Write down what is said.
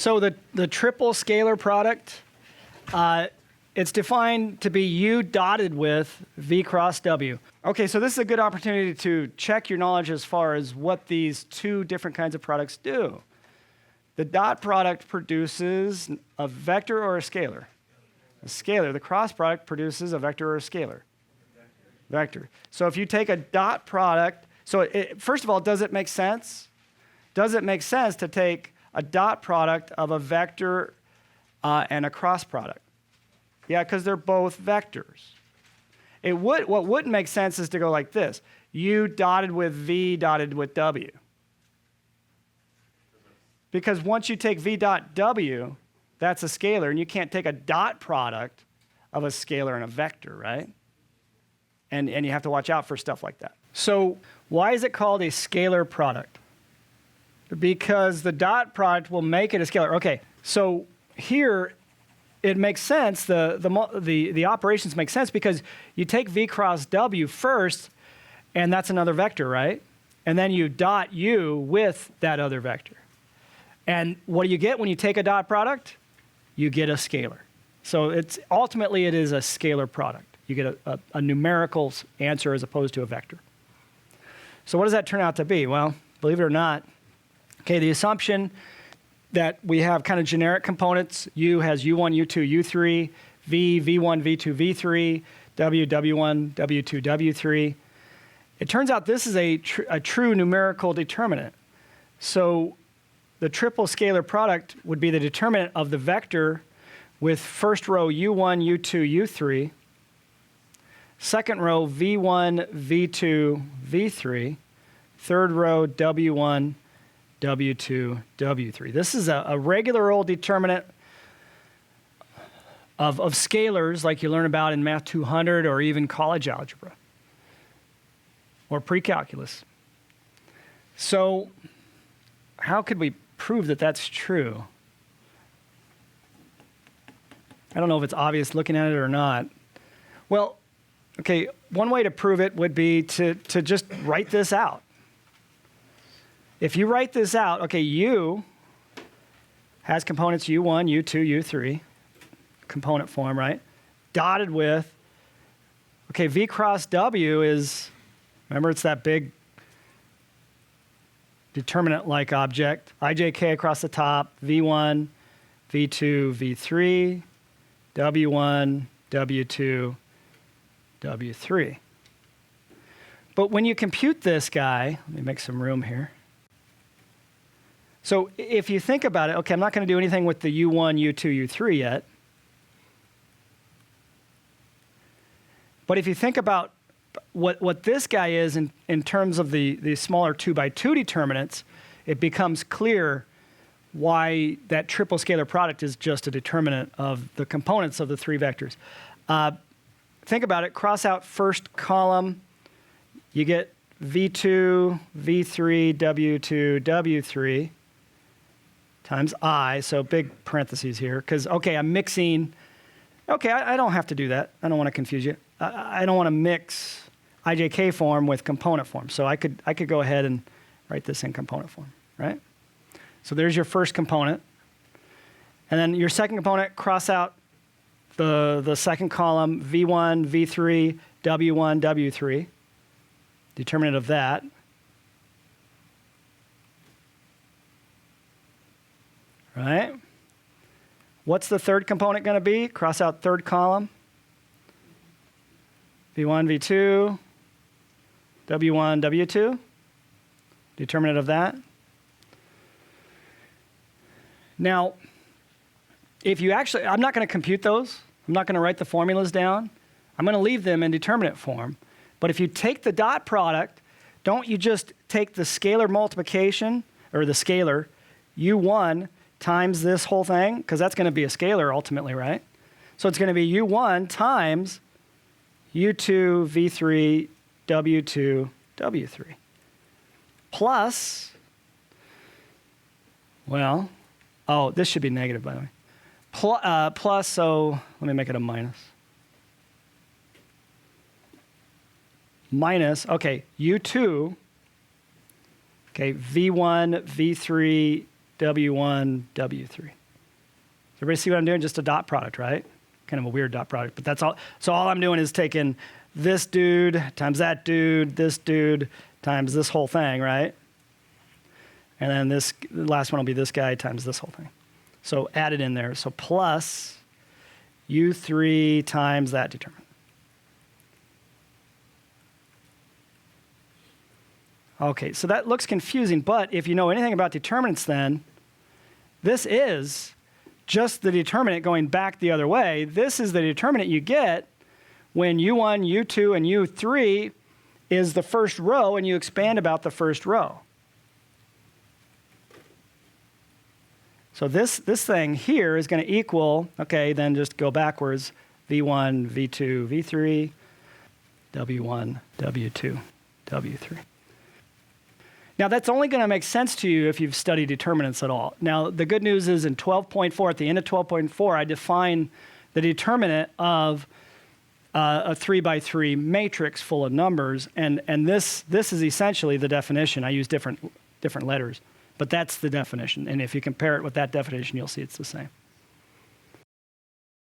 So the triple scalar product, it's defined to be U dotted with V cross W. Okay, so this is a good opportunity to check your knowledge as far as what these two different kinds of products do. The dot product produces a vector or a scalar. A scalar. The cross product produces a vector or a scalar. Vector. So if you take a dot product, so first of all, does it make sense? Does it make sense to take a dot product of a vector and a cross product? Yeah, because they're both vectors. What wouldn't make sense is to go like this. U dotted with V dotted with W. Because once you take V dot W, that's a scalar, and you can't take a dot product of a scalar and a vector, right? And you have to watch out for stuff like that. So why is it called a scalar product? Because the dot product will make it a scalar. Okay, so here it makes sense, the operations make sense because you take V cross W first, and that's another vector, right? And then you dot U with that other vector. And what do you get when you take a dot product? You get a scalar. So ultimately it is a scalar product. You get a numerical answer as opposed to a vector. So what does that turn out to be? Well, believe it or not, okay, the assumption that we have kind of generic components. U has U1, U2, U3, V, V1, V2, V3, W, W1, W2, W3. It turns out this is a true numerical determinant. So the triple scalar product would be the determinant of the vector with first row U1, U2, U3, second row V1, V2, V3, third row W1, W2, W3. This is a regular old determinant of scalars like you learn about in Math 200 or even college algebra or pre-calculus. So how could we prove that that's true? I don't know if it's obvious looking at it or not. Well, okay, one way to prove it would be to just write this out. If you write this out, okay, U has components U1, U2, U3, component form, right? Dotted with, okay, V cross W is, remember it's that big determinant-like object, ijk across the top, V1, V2, V3, W1, W2, W3. But when you compute this guy, let me make some room here. So if you think about it, okay, I'm not going to do anything with the U1, U2, U3 yet. But if you think about what this guy is in terms of the smaller 2x2 determinants, it becomes clear why that triple scalar product is just a determinant of the components of the three vectors. Think about it. Cross out first column. You get V2, V3, W2, W3 times I, so big parentheses here, because, okay, I'm mixing. Okay, I don't have to do that. I don't want to confuse you. I don't want to mix ijk form with component form. So I could go ahead and write this in component form, right? So there's your first component. And then your second component, cross out the second column, V1, V3, W1, W3, determinant of that. Right? What's the third component going to be? Cross out third column. V1, V2, W1, W2, determinant of that. Now, if you actually, I'm not going to compute those. I'm not going to write the formulas down. I'm going to leave them in determinant form. But if you take the dot product, don't you just take the scalar multiplication, or the scalar, U1 times this whole thing? Because that's going to be a scalar ultimately, right? So it's going to be U1 times U2, V3, W2, W3. Plus, well, oh, this should be negative, by the way. Plus, so let me make it a minus. Minus, okay, U2, okay, V1, V3, W1, W3. Everybody see what I'm doing? Just a dot product, right? Kind of a weird dot product, but that's all. So all I'm doing is taking this dude times that dude, this dude times this whole thing, right? And then the last one will be this guy times this whole thing. So add it in there. So plus U3 times that determinant. Okay, so that looks confusing, but if you know anything about determinants then, this is just the determinant going back the other way. This is the determinant you get when U1, U2, and U3 is the first row and you expand about the first row. So this thing here is going to equal, okay, then just go backwards, V1, V2, V3, W1, W2, W3. Now, that's only going to make sense to you if you've studied determinants at all. Now, the good news is in 12.4, at the end of 12.4, I define the determinant of a 3x3 matrix full of numbers, and this is essentially the definition. I use different letters, but that's the definition. And if you compare it with that definition, you'll see it's the same.